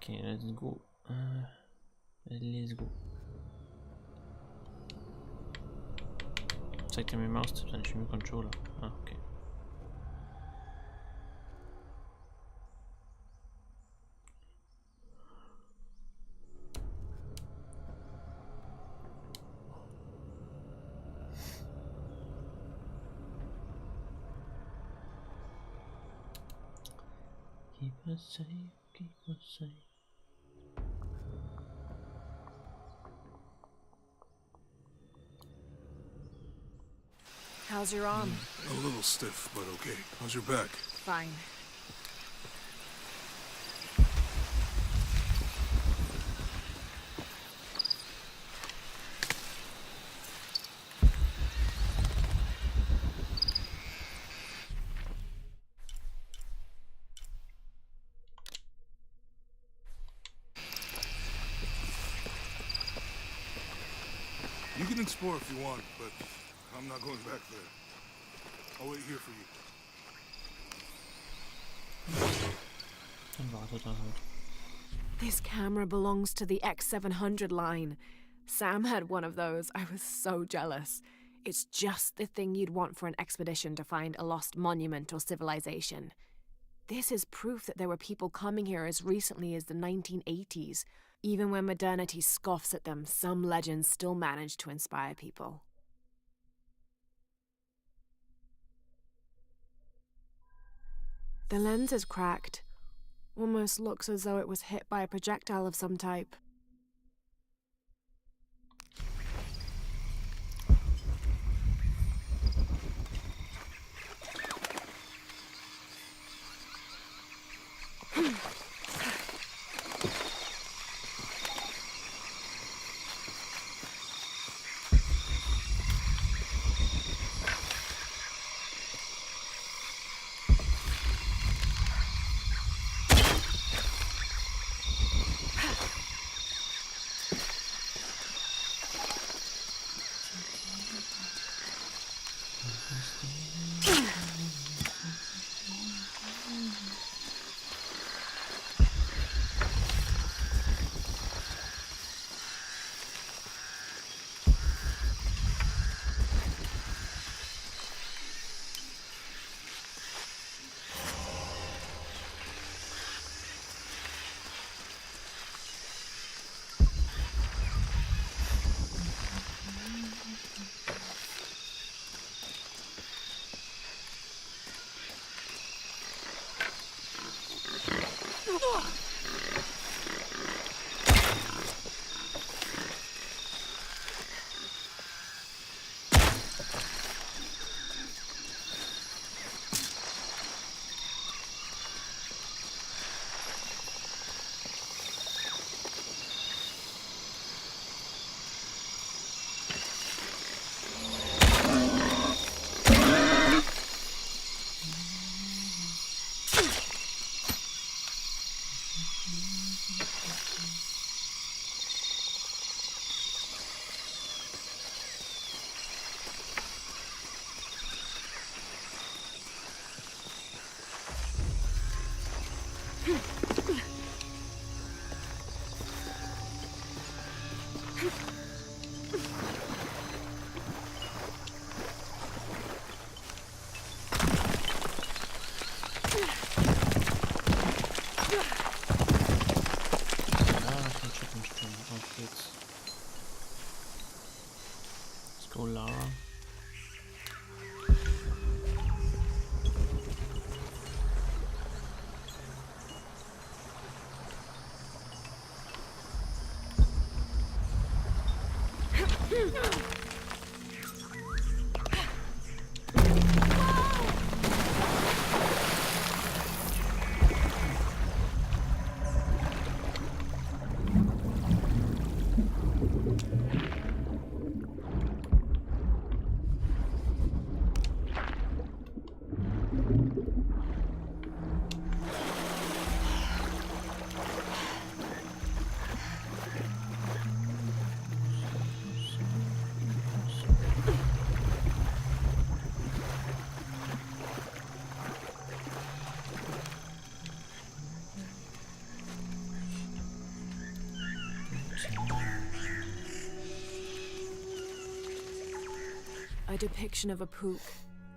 Okay, let's go. Let's go. Zeigt er mir Maustipps, wenn ich mit dem Controller. Ah, okay. Keep us safe, keep us safe. How's your arm? A little stiff, but okay. How's your back? Fine. You can explore if you want, but I'm not going back there. I'll wait here for you. Dann wartet er halt. This camera belongs to the X700 line. Sam had one of those. I was so jealous. It's just the thing you'd want for an expedition to find a lost monument or civilization. This is proof that there were people coming here as recently as the 1980s. Even when modernity scoffs at them, some legends still manage to inspire people. The lens is cracked. Almost looks as though it was hit by a projectile of some type. Auf geht's. Let's go, Lara. A depiction of a Pook,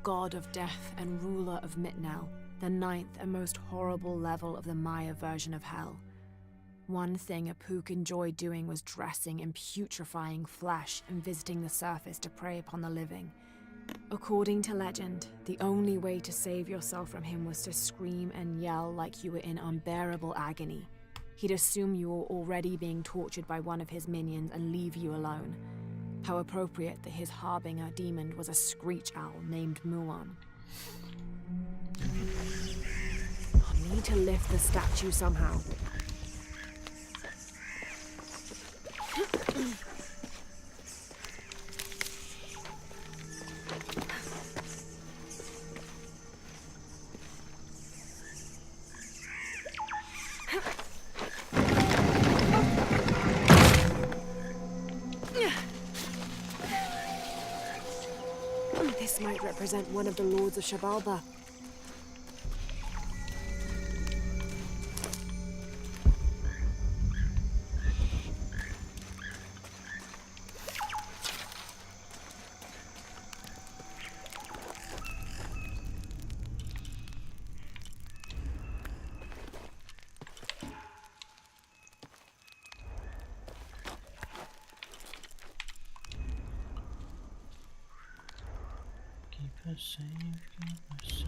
god of death and ruler of Mitnell, the ninth and most horrible level of the Maya version of hell. One thing a Pook enjoyed doing was dressing in putrefying flesh and visiting the surface to prey upon the living. According to legend, the only way to save yourself from him was to scream and yell like you were in unbearable agony. He'd assume you were already being tortured by one of his minions and leave you alone. How appropriate that his harbinger demon was a screech owl named Muon. I'll need to lift the statue somehow. This might represent one of the lords of Shabalba. Keep us safe, keep us safe.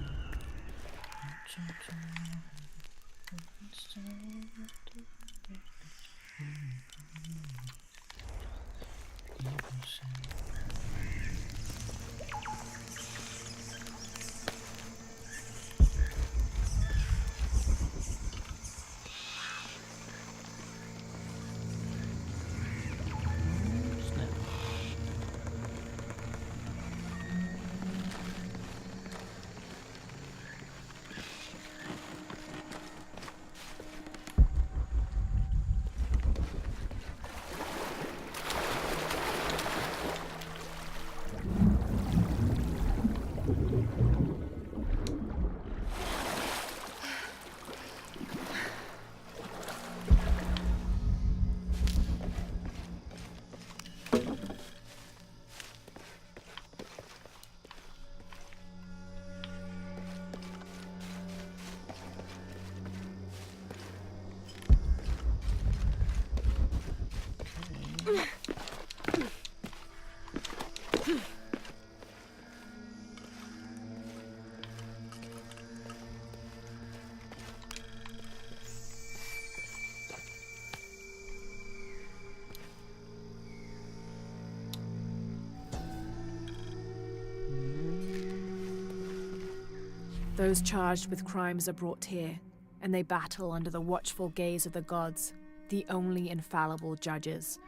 Those charged with crimes are brought here, and they battle under the watchful gaze of the gods, the only infallible judges.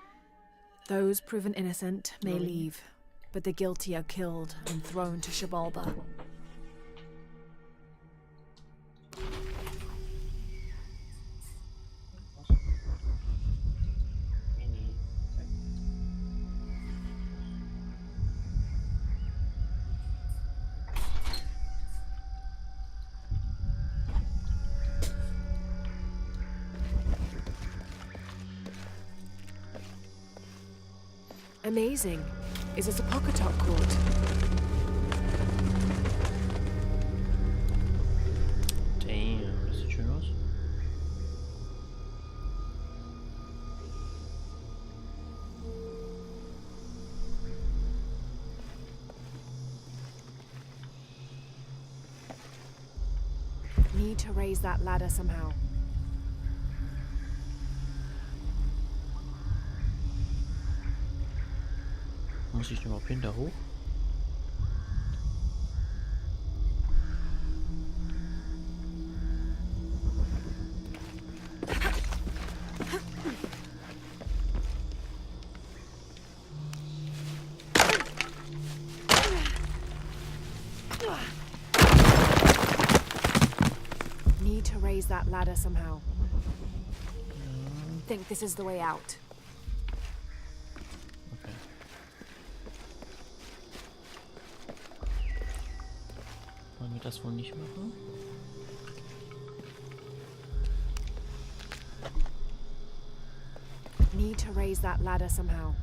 Those proven innocent may leave, but the guilty are killed and thrown to Shabalba. Amazing. Is this a Pocketot court? Damn, das sieht schön aus. Need to raise that ladder somehow. Muss ich überhaupt hinter hoch? Need to raise that ladder somehow. Think this is the way out. Okay. Wollen wir das wohl nicht machen? Need to raise that ladder somehow.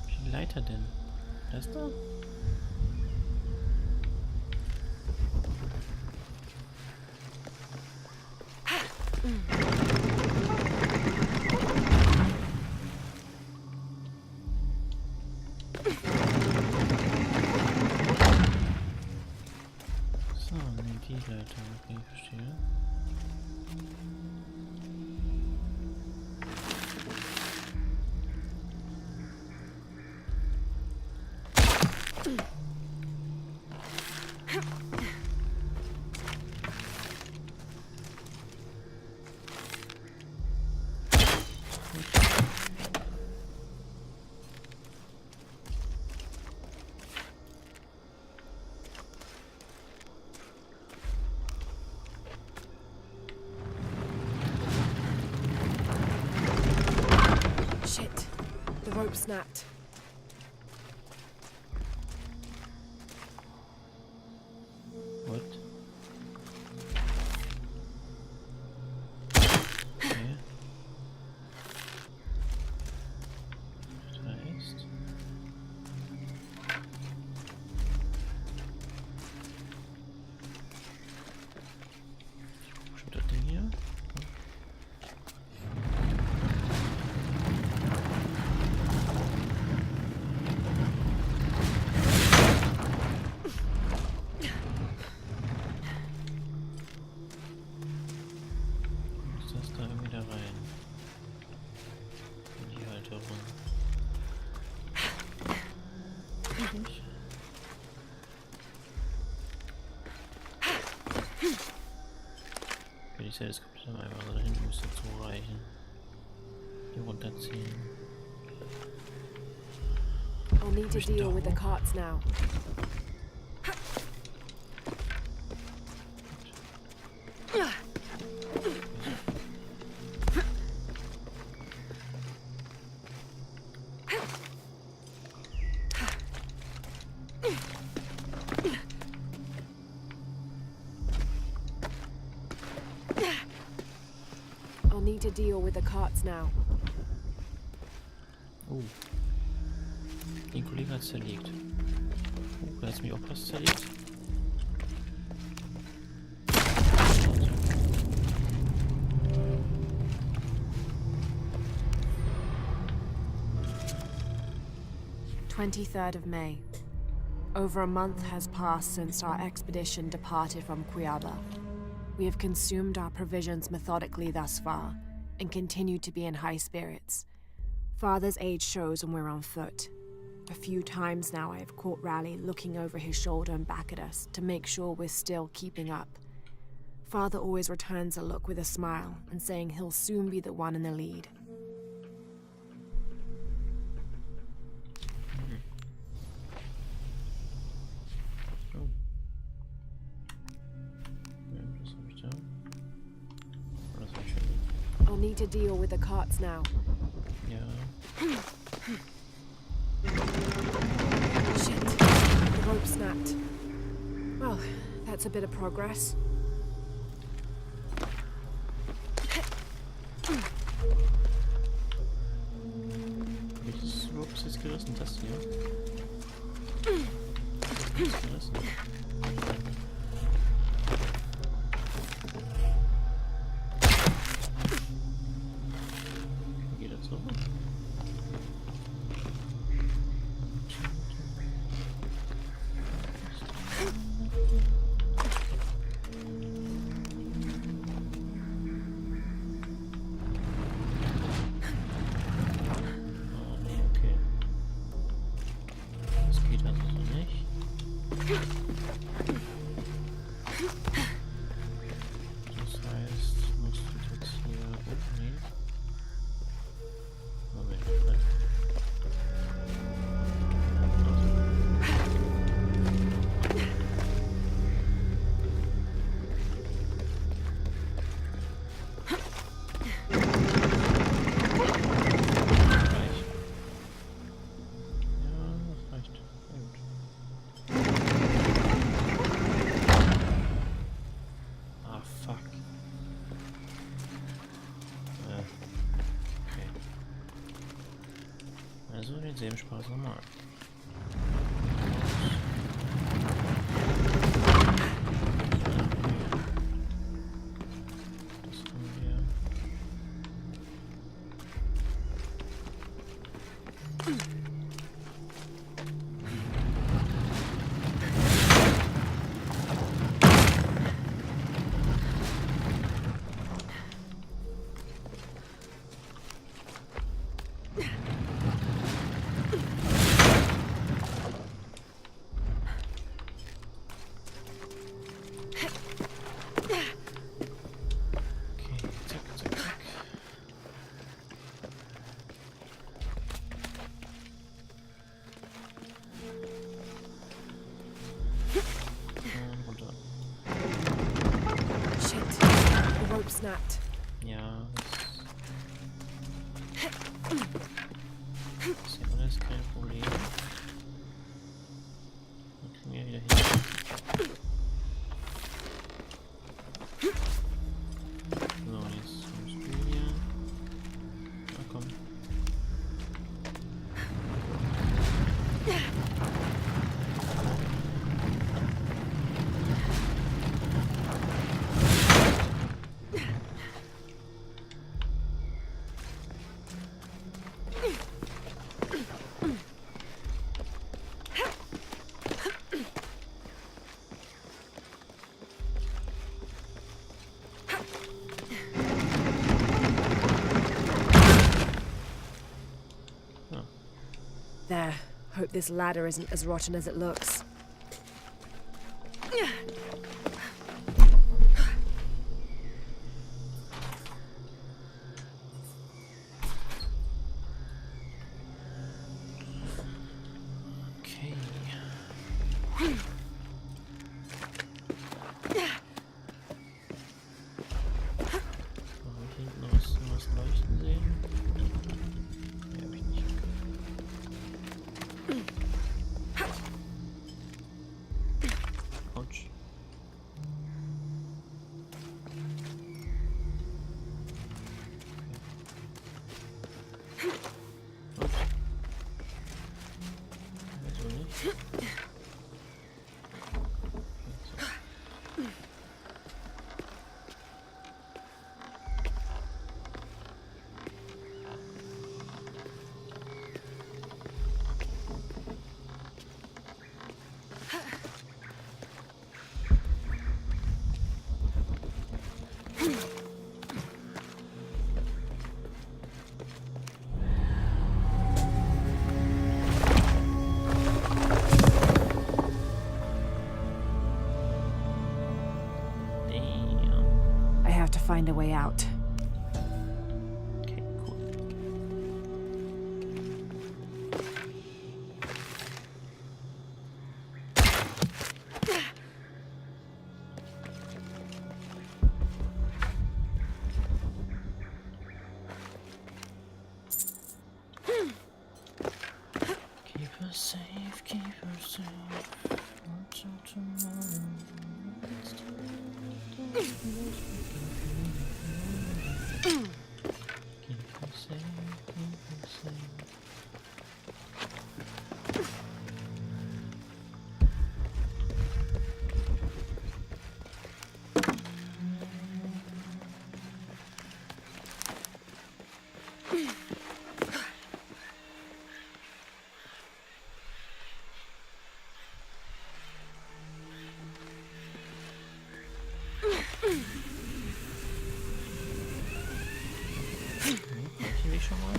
Wie viel Leiter denn? Das da? So, ne, die Leiter, okay, ich verstehe. Shit. The rope snapped. What? Okay. Das heißt... Stimmt das Ding hier? Da irgendwie da rein. In die Halterung. Nicht? Okay, ich sehe das komplett am einfach. Da hinten müsste es reichen. Hier runterziehen. I'll need to deal with the carts now. I'll need to deal with the carts now. Oh. Den Kollegen hat es zerlegt. Oh, da hat es mich auch was zerlegt. "23rd of May. Over a month has passed since our expedition departed from Cuiaba. We have consumed our provisions methodically thus far, and continue to be in high spirits. Father's age shows when we're on foot. A few times now I have caught Raleigh looking over his shoulder and back at us to make sure we're still keeping up. Father always returns a look with a smile and saying he'll soon be the one in the lead. Oh. Ja, das habe ich da. Oh, das habe ich schon. I'll need to deal with the carts now. Ja. Shit. The rope snapped. Well, that's a bit of progress. Welches Rope ist jetzt gerissen? Das hier? Das ist gerissen. Wie geht das so? Also denselben Spaß nochmal. snapped. Ja, das ist ja alles kein Problem. Dann kriegen wir wieder hin. So, und jetzt kommst du hier. Na komm. There. Hope this ladder isn't as rotten as it looks. Okay. Habe ich hinten was leuchten sehen? Nee, hab ich nicht. Autsch. Ups. Also nicht. I have to find a way out. Okay, cool. Keep her safe, keep her safe. Until tomorrow. Keep her safe, keep her safe. Hier will ich schon mal.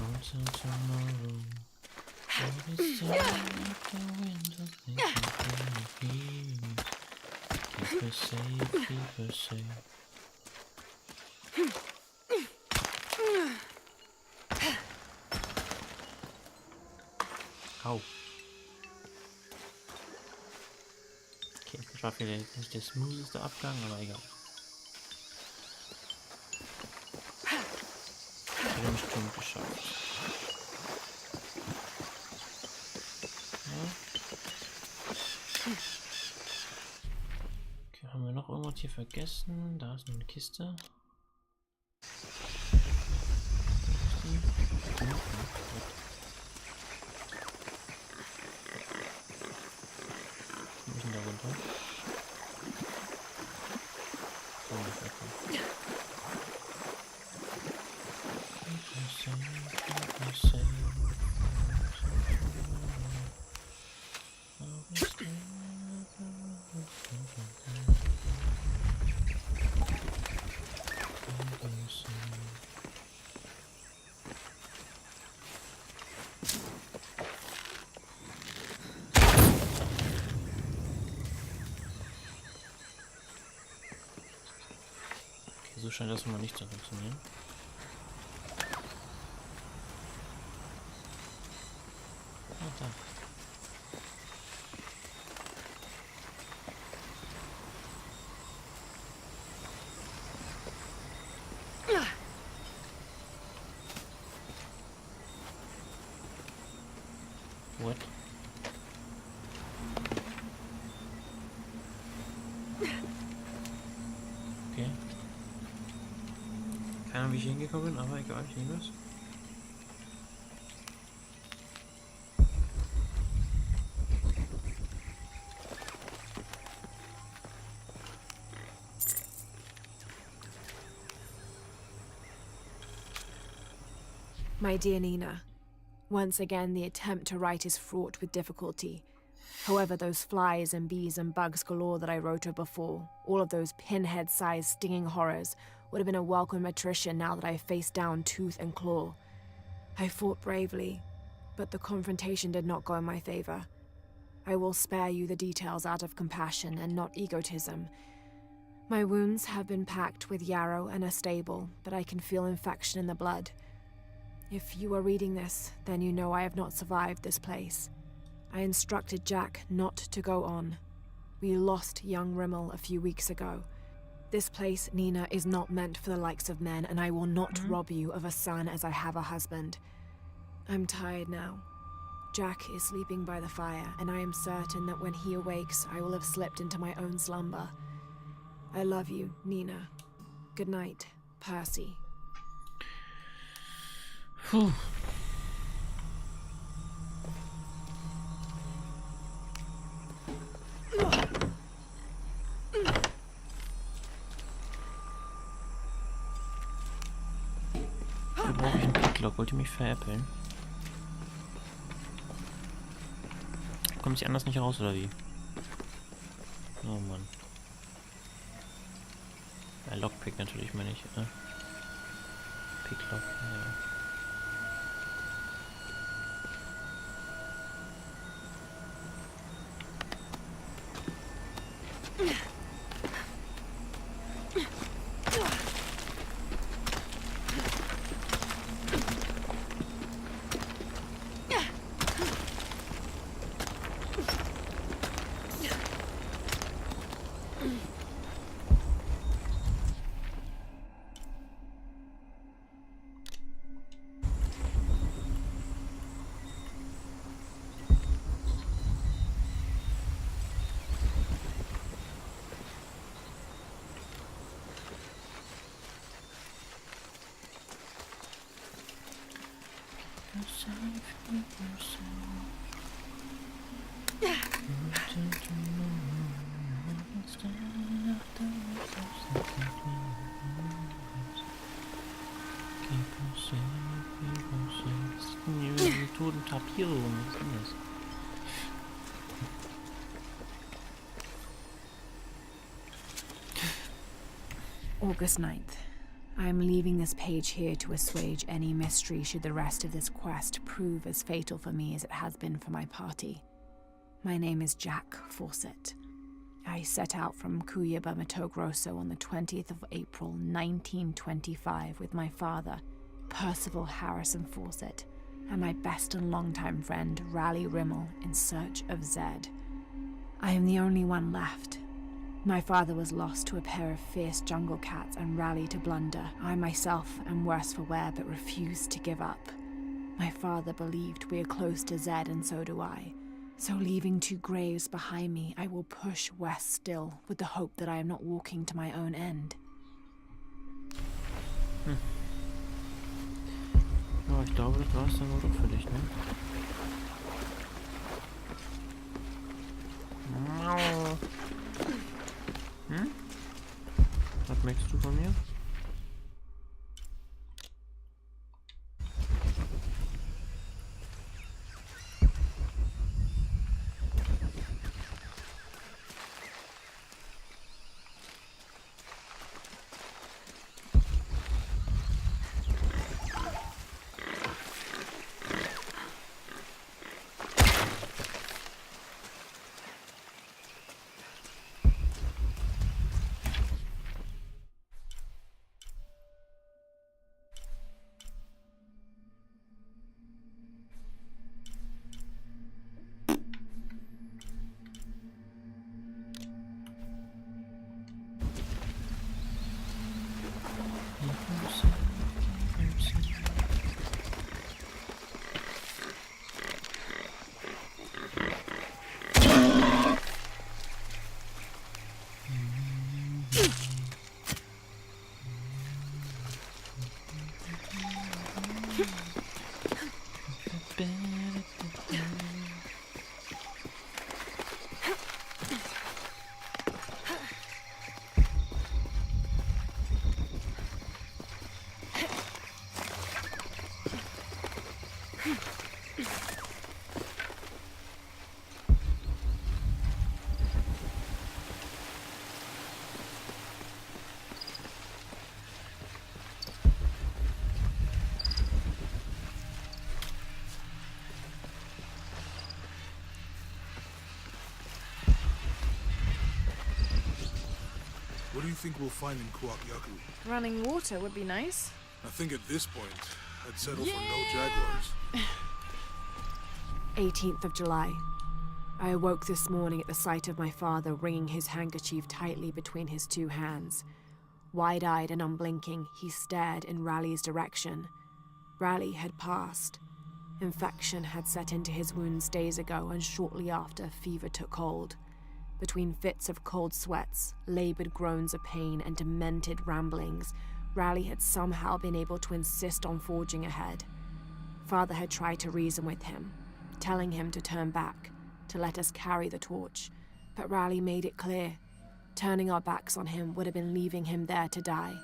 Until tomorrow. What is the winter thinking? Keep her safe, keep her safe. Au. Okay, das war vielleicht nicht der smootheste Abgang, aber egal. Ich habe bestimmt geschafft. Okay, haben wir noch irgendwas hier vergessen? Da ist noch eine Kiste. runter. So, okay. So scheint das mal nicht zu funktionieren. Ah, da. What? Okay. Keine Ahnung, wie ich hingekommen bin, aber egal, ich nehme das. My dear Nina, once again the attempt to write is fraught with difficulty. However, those flies and bees and bugs galore that I wrote of before, all of those pinhead-sized stinging horrors, would have been a welcome attrition now that I faced down tooth and claw. I fought bravely, but the confrontation did not go in my favor. I will spare you the details out of compassion and not egotism. My wounds have been packed with yarrow and are stable, but I can feel infection in the blood. If you are reading this, then you know I have not survived this place. I instructed Jack not to go on. We lost young Rimmel a few weeks ago. This place, Nina, is not meant for the likes of men, and I will not rob you of a son as I have a husband. I'm tired now. Jack is sleeping by the fire, and I am certain that when he awakes, I will have slipped into my own slumber. I love you, Nina. Good night, Percy. Puh. Da brauche ich einen Picklock. Wollt ihr mich veräppeln? Kommt ich anders nicht raus, oder wie? Oh Mann. Ja, Lockpick natürlich, meine ich. Picklock, ja. Toten Tapir, was ist denn das? August 9th. I am leaving this page here to assuage any mystery should the rest of this quest prove as fatal for me as it has been for my party. My name is Jack Fawcett. I set out from Cuyaba, Mato Grosso on the 20th of April, 1925 with my father, Percival Harrison Fawcett, and my best and longtime friend, Raleigh Rimmel, in search of Zed. I am the only one left. My father was lost to a pair of fierce jungle cats and Raleigh to Blunder. I myself am worse for wear but refuse to give up. My father believed we are close to Zed, and so do I. So leaving two graves behind me, I will push west still, with the hope that I am not walking to my own end. Ja, ich glaube, das war es dann wohl doch für dich, ne? Miau. schmeckst du von mir? What do you think we'll find in Kuwakyaku? Running water would be nice. I think at this point, I'd settle for no jaguars. 18th of July. I awoke this morning at the sight of my father wringing his handkerchief tightly between his two hands. Wide-eyed and unblinking, he stared in Raleigh's direction. Raleigh had passed. Infection had set into his wounds days ago, and shortly after, fever took hold. Between fits of cold sweats, labored groans of pain, and demented ramblings, Raleigh had somehow been able to insist on forging ahead. Father had tried to reason with him, telling him to turn back, to let us carry the torch, but Raleigh made it clear. Turning our backs on him would have been leaving him there to die.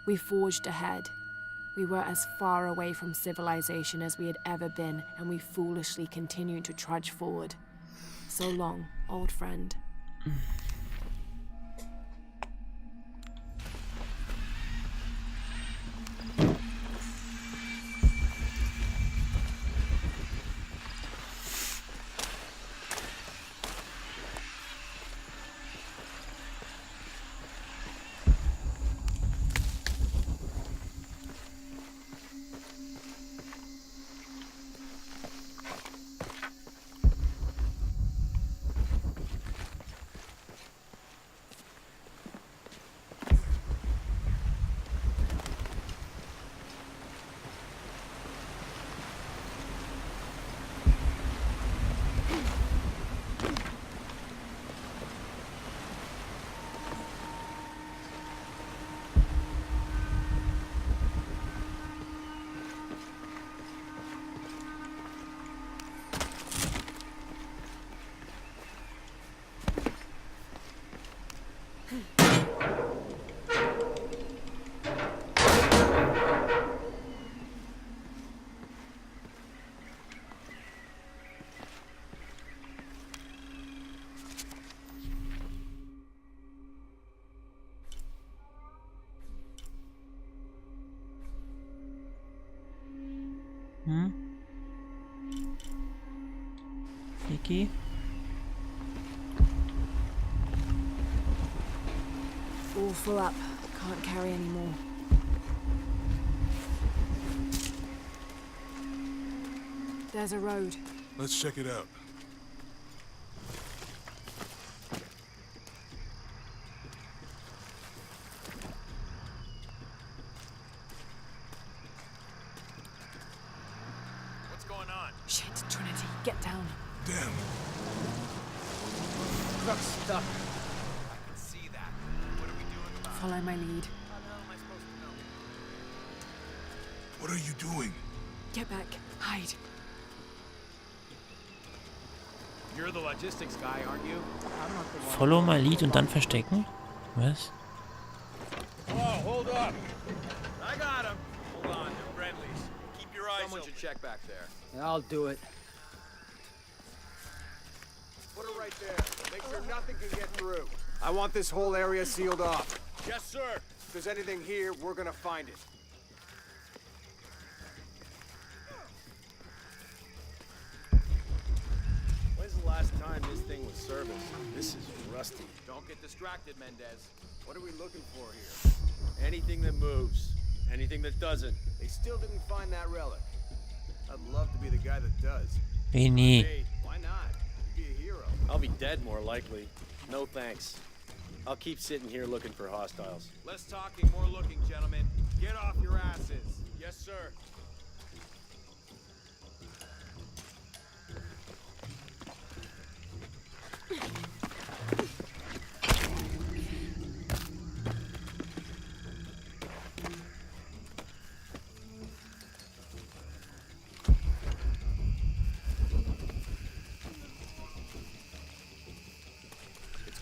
We forged ahead. We were as far away from civilization as we had ever been, and we foolishly continued to trudge forward. So long, old friend. Vicky? All full up. Can't carry any more. There's a road. Let's check it out. What's going on? Shit, Trinity, get down. Damn. Truck's stuck. I can see that. What are we doing about it? Follow my lead. How the hell am I supposed to know? What are you doing? Get back. Hide. You're the logistics guy, aren't you? Follow my lead und dann verstecken? Was? up! I got him. Hold on, they're friendlies. Keep your eyes Someone should check back there. I'll do it. Put her right there. Make sure nothing can get through. I want this whole area sealed off. Yes, sir. If there's anything here, we're gonna find it. When's the last time this thing was serviced? This is rusty. Don't get distracted, Mendez. What are we looking for here? Anything that moves. Anything that doesn't. They still didn't find that relic. I'd love to be the guy that does. Benny. Hey, Why not? You'd be a hero. I'll be dead more likely. No thanks. I'll keep sitting here looking for hostiles. less talking, more looking, gentlemen. Get off your asses. Yes, sir.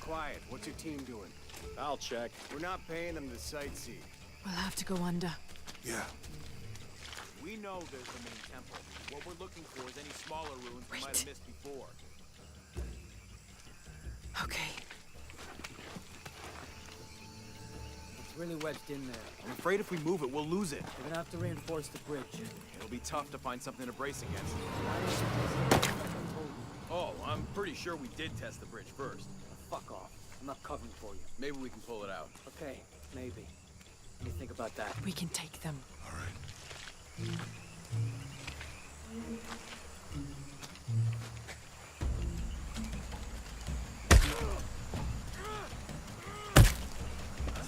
Quiet. What's your team doing? I'll check. We're not paying them to sightsee. We'll have to go under. Yeah. We know there's the main temple. What we're looking for is any smaller ruins we might have missed before. Okay. It's really wedged in there. I'm afraid if we move it, we'll lose it. We're gonna have to reinforce the bridge. It'll be tough to find something to brace against. Oh, I'm pretty sure we did test the bridge first. Fuck off. I'm not covering for you. Maybe we can pull it out. Okay, maybe. What do you think about that? We can take them. All right.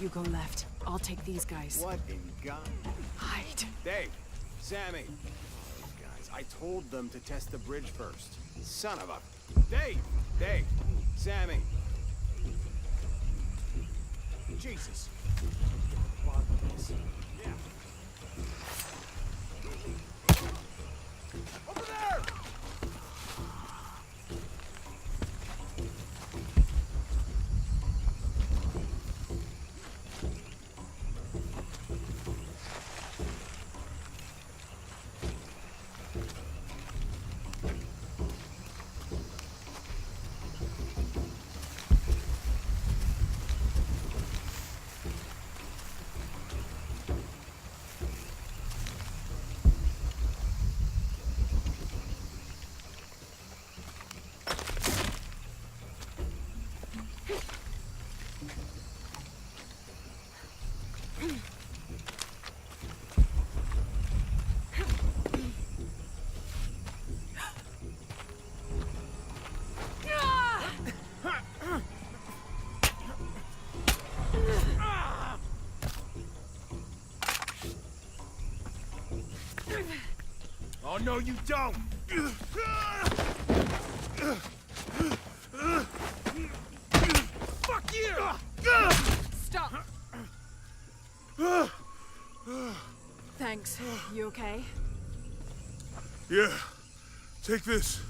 You go left. I'll take these guys. What in God? Hide. Dave, Sammy. Those guys. I told them to test the bridge first. Son of a... Dave, Sammy. Jesus. Yeah. Over there! Oh, no, you don't! Fuck you! Stop! Thanks. You okay? Yeah. Take this.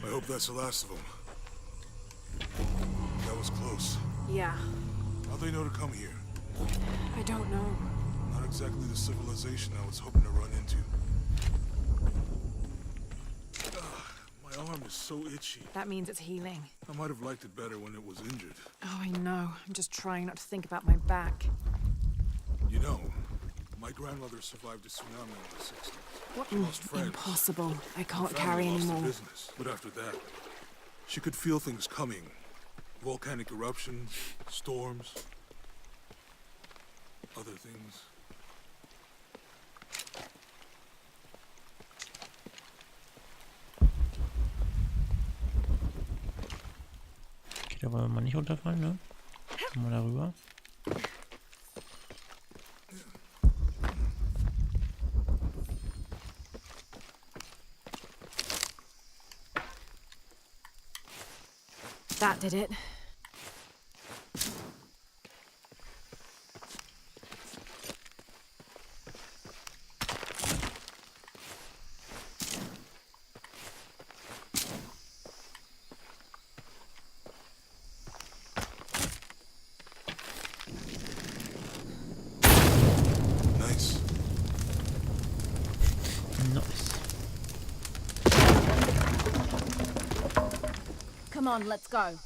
I hope that's the last of them. That was close. Yeah. How'd they know to come here? I don't know. Not exactly the civilization I was hoping to run into. My arm is so itchy. That means it's healing. I might have liked it better when it was injured. Oh, I know. I'm just trying not to think about my back. You know, my grandmother survived a tsunami in the 60s. What? She lost friends. Impossible. I can't Family carry lost the anymore. business. But after that, she could feel things coming. Volcanic eruptions, storms, other things. Okay, da wollen wir mal nicht runterfallen, ne? Mal darüber. That did it. Come on, let's go.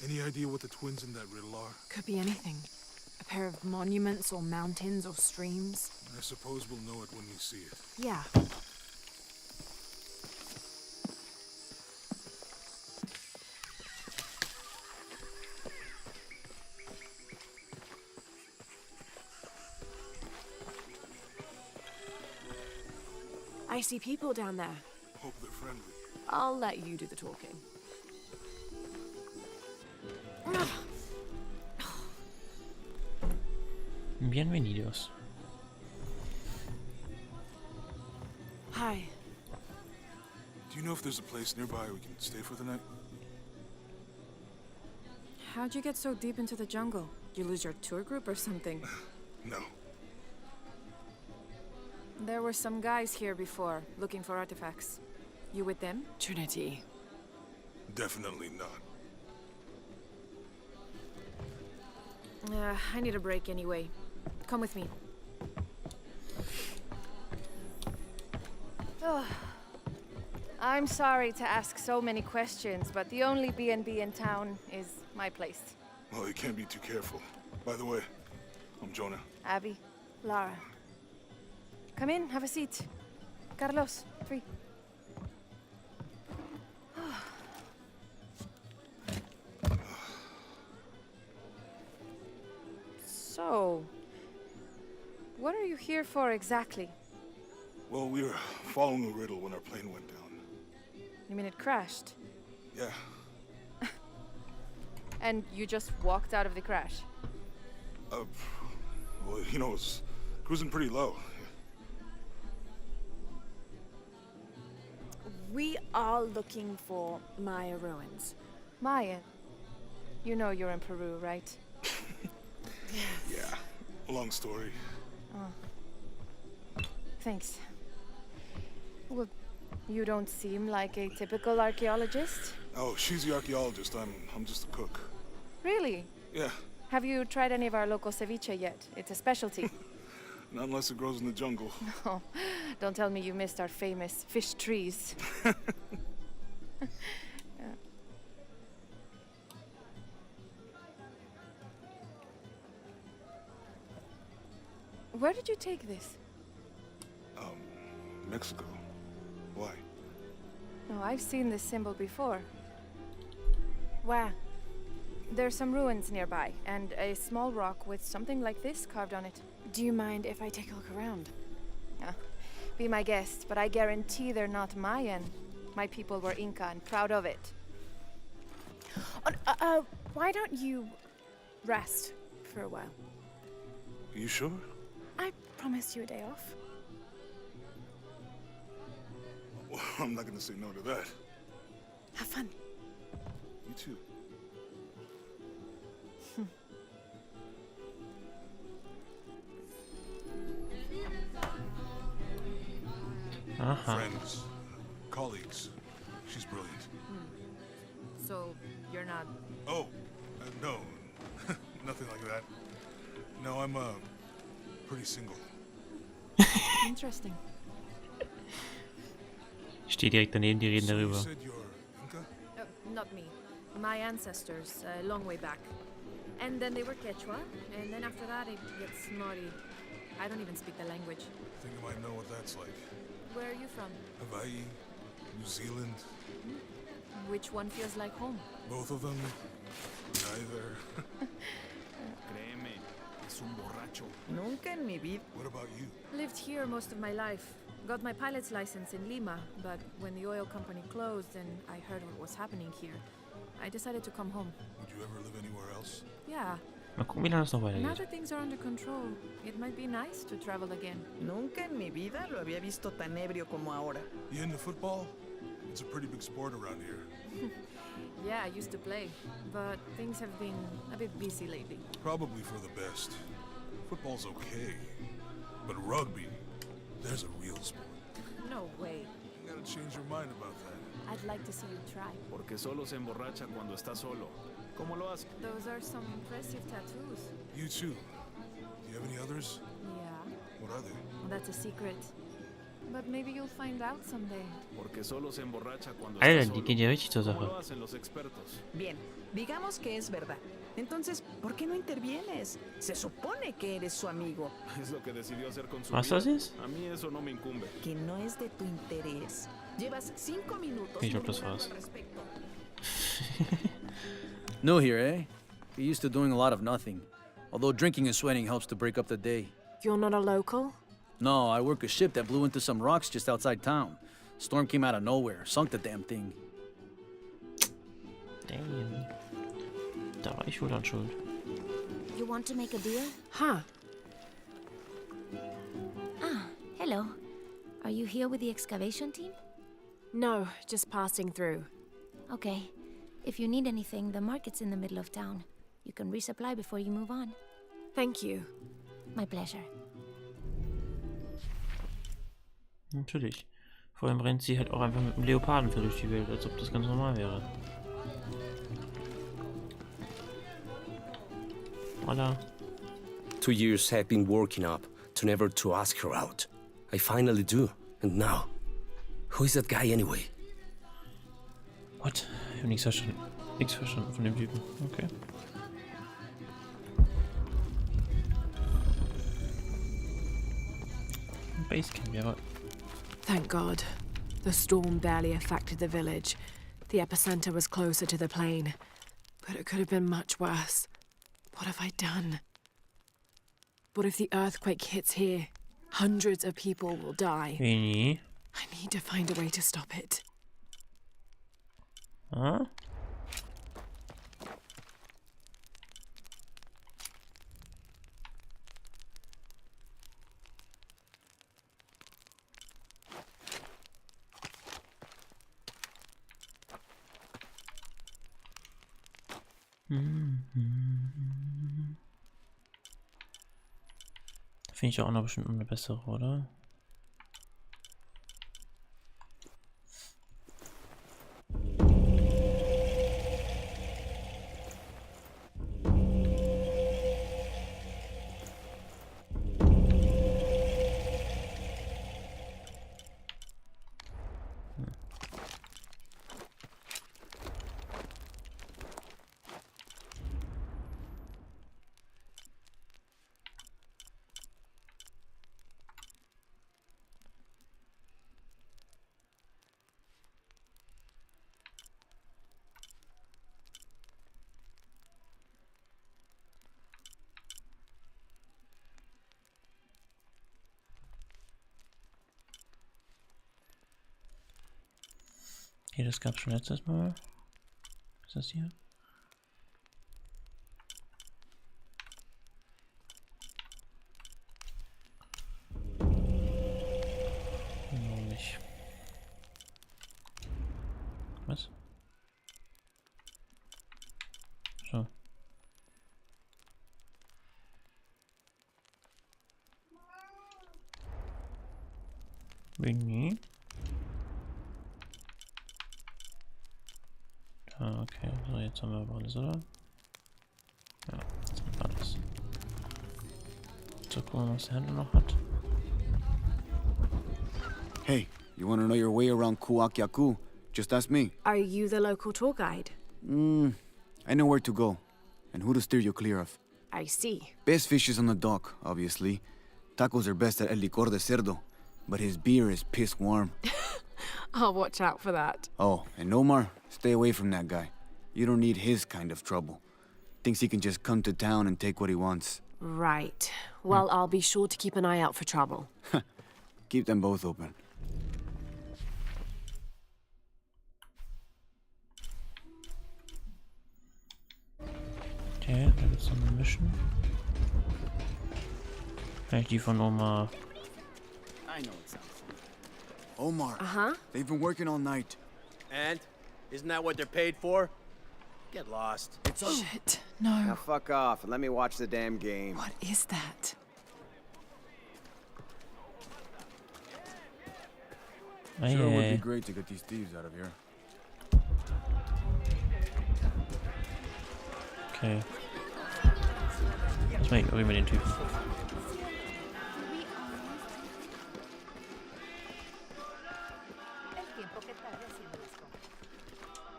Any idea what the twins in that riddle are? Could be anything. A pair of monuments or mountains or streams. I suppose we'll know it when we see it. Yeah. I see people down there. Hope they're friendly. I'll let you do the talking. Bienvenidos. Hi. Do you know if there's a place nearby we can stay for the night? How'd you get so deep into the jungle? You lose your tour group or something? No. There were some guys here before, looking for artifacts. You with them? Trinity. Definitely not. I need a break anyway. Come with me. Oh. I'm sorry to ask so many questions, but the only B&B in town is my place. Well, you can't be too careful. By the way, I'm Jonah. Abby, Lara. Come in, have a seat. Carlos, 3. So, what are you here for exactly? Well, we were following a riddle when our plane went down. You mean it crashed? Yeah. And you just walked out of the crash? Well, you know, it's cruising pretty low. We are looking for Maya ruins. Maya. You know you're in Peru, right? Yeah. Long story. Thanks. Well, you don't seem like a typical archaeologist. Oh, she's the archaeologist. I'm just a cook. Really? Yeah. Have you tried any of our local ceviche yet? It's a specialty. Not unless it grows in the jungle. Oh, don't tell me you missed our famous fish trees. Where did you take this? Mexico. Why? Oh, I've seen this symbol before. Where? There's some ruins nearby, and a small rock with something like this carved on it. Do you mind if I take a look around? Be my guest, but I guarantee they're not Mayan. My people were Inca and proud of it. Why don't you rest for a while? You sure? I promised you a day off. Well, I'm not gonna say no to that. Have fun. You too. Aha. Friends, colleagues. She's brilliant. So, you're not... Oh, no. Nothing like that. No, I'm, pretty single. Interesting. Ich stehe direkt daneben, die reden So you darüber. said you're Inca? Not me. My ancestors, a long way back. And then they were Quechua, and then after that it gets naughty. I don't even speak the language. I think I might know what that's like. Where are you from? Hawaii, New Zealand, Which one feels like home? both of them, neither. Créeme, es un borracho. Nunca en mi vida. What about you? Lived here most of my life. Got my pilot's license in Lima, but when the oil company closed and I heard what was happening here, I decided to come home. Would you ever live anywhere else? Yeah, Mal gucken, wie lange das noch now weitergeht. that things are under control, it might be nice to travel again. Nunca en mi vida lo había visto tan ebrio como ahora. You into football? It's a pretty big sport around here. Yeah, I used to play, but things have been a bit busy lately. Probably for the best. Football's okay. But rugby, there's a real sport. No way. You gotta change your mind about that. I'd like to see you try. Porque solo se emborracha cuando está solo. ¿Cómo lo hace? Those are some impressive tattoos. You too. Do you have any others? Yeah, What are they? well, that's a secret. But maybe you'll find out someday. Porque solo se emborracha cuando Alter, está die solo. geht ja richtig zur Como Sache. lo hacen los expertos. Bien, digamos que es verdad. Entonces, ¿por qué no intervienes? Se supone que eres su amigo. Es lo que decidió hacer con su Was vida. das ist? A mí eso no me incumbe. Que no es de tu interés. Llevas 5 minutos Ich glaub, das murmurando war's. al respecto. New here, eh? You're used to doing a lot of nothing. Although drinking and sweating helps to break up the day. You're not a local? No, I work a ship that blew into some rocks just outside town. Storm came out of nowhere, sunk the damn thing. Damn. Da war ich wohl dann schuld. You want to make a deal? Huh. Ah, hello. Are you here with the excavation team? No, just passing through. Okay. If you need anything, the market's in the middle of town. You can resupply before you move on. Thank you. My pleasure. Natürlich. Vor allem rennt sie halt auch einfach mit einem Leopardenfell durch die Welt, als ob das ganz normal wäre. Voila. 2 years I've been working up to never to ask her out. I finally do. And now, who is that guy anyway? What? Ich hab nichts verstanden. Nichts verstanden von dem Typen. Okay. Basecamp, ja. Thank God. The storm barely affected the village. The epicenter was closer to the plain. But it could have been much worse. What have I done? What if the earthquake hits here? Hundreds of people will die. Vini. I need to find a way to stop it. Ah? Finde ich auch noch bestimmt eine bessere, oder? Hier, das gab es schon letztes Mal. Was ist das hier? Noch nicht. Was? So. Winnie. Ah, okay, so jetzt haben wir aber alles, oder? Ja, jetzt haben wir alles. So, gucken wir, was der Händler noch hat. Hey, you want to know your way around Kuakyaku? Just ask me. Are you the local tour guide? I know where to go, and who to steer you clear of. I see. Best fish is on the dock, obviously. Tacos are best at El Licor de Cerdo, but his beer is piss warm. I'll watch out for that. Oh, and Omar, stay away from that guy. You don't need his kind of trouble. Thinks he can just come to town and take what he wants. Right. Well, I'll be sure to keep an eye out for trouble. Keep them both open. Okay, da gibt's noch eine Mission. Vielleicht die von Oma. I know it sounds funny. Omar. Uh-huh. They've been working all night. And? Isn't that what they're paid for? Get lost. It's all... Shit. No. Now fuck off and let me watch the damn game. What is that? Sure would be great to get these thieves out of here. Okay. Lass mal ignorieren wir den Typen.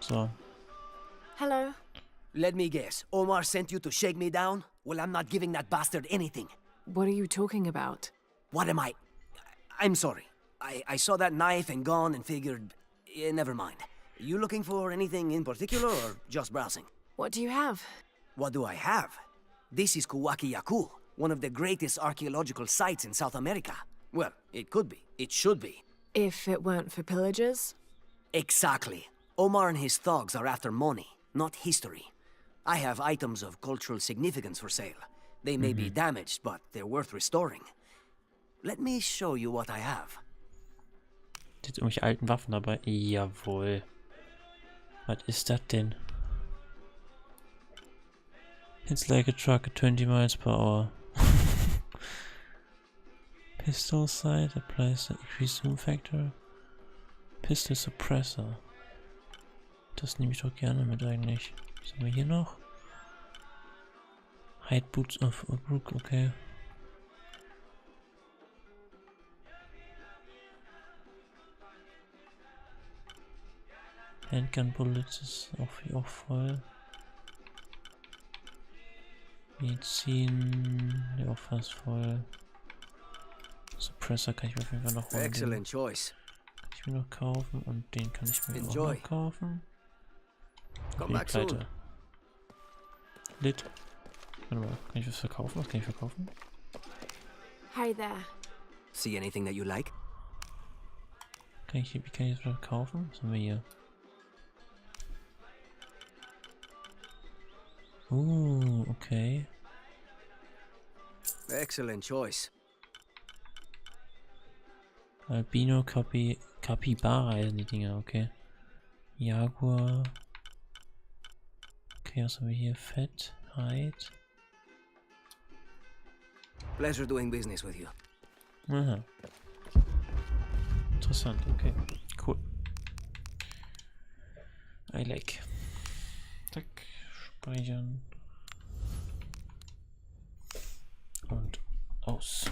So. Hello. Let me guess. Omar sent you to shake me down? Well, I'm not giving that bastard anything. What are you talking about? What am I? I'm sorry. I saw that knife and gun and figured... never mind. You looking for anything in particular or just browsing? What do you have? What do I have? This is Kuwaki Yaku, one of the greatest archaeological sites in South America. Well, it could be. It should be. If it weren't for pillagers? Exactly. Omar and his thugs are after money, not history. I have items of cultural significance for sale. They may be damaged, but they're worth restoring. Let me show you what I have. Jetzt irgendwelche alten Waffen dabei? Jawohl. Was ist das denn? It's like a truck at 20 miles per hour. Pistol sight applies the increased zoom factor. Pistol suppressor. Das nehme ich doch gerne mit eigentlich. Was haben wir hier noch? Hide Boots of Brook, okay. Handgun Bullets ist auch voll. Medizin, der auch fast voll. Suppressor kann ich mir auf jeden Fall noch holen. Excellent choice. Kann ich mir noch kaufen und den kann ich mir Enjoy. auch noch kaufen. Come back soon. Pleite. Lit. Warte mal, kann ich was verkaufen? Was kann ich verkaufen? Hi there. See anything that you like? Wie kann ich das verkaufen? Was haben wir hier? Okay. Excellent choice. Albino Capybara heißen die Dinger, okay. Jaguar. Okay, was haben wir hier? Fett, Hide. Pleasure doing business with you. Aha. Interessant, okay. Cool. I like. Zack. Speichern. Und aus.